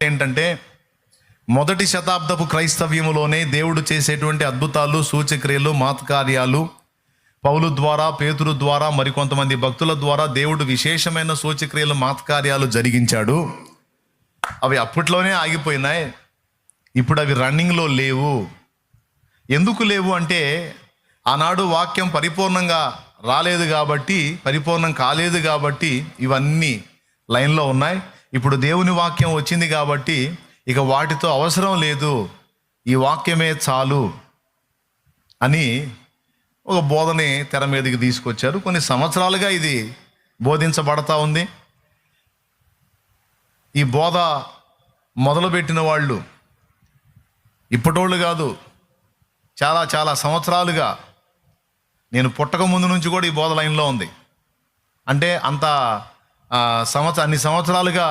ఏంటంటే మొదటి శతాబ్దపు క్రైస్తవ్యములోనే దేవుడు చేసేటువంటి అద్భుతాలు, సూచక్రియలు, మాత్కార్యాలు పౌలు ద్వారా, పేతురు ద్వారా, మరికొంతమంది భక్తుల ద్వారా దేవుడు విశేషమైన సూచక్రియలు, మాత్కార్యాలు జరిగించాడు. అవి అప్పట్లోనే ఆగిపోయినాయి. ఇప్పుడు అవి రన్నింగ్లో లేవు. ఎందుకు లేవు అంటే ఆనాడు వాక్యం పరిపూర్ణంగా రాలేదు కాబట్టి, పరిపూర్ణం కాలేదు కాబట్టి ఇవన్నీ లైన్లో ఉన్నాయి. ఇప్పుడు దేవుని వాక్యం వచ్చింది కాబట్టి ఇక వాటితో అవసరం లేదు, ఈ వాక్యమే చాలు అని ఒక బోధని తెర మీదకి తీసుకొచ్చారు. కొన్ని సంవత్సరాలుగా ఇది బోధించబడతా ఉంది. ఈ బోధ మొదలుపెట్టిన వాళ్ళు ఇప్పటోళ్ళు కాదు, చాలా చాలా సంవత్సరాలుగా, నేను పుట్టక ముందు నుంచి కూడా ఈ బోధ లైన్లో ఉంది. అంటే అంత అన్ని సంవత్సరాలుగా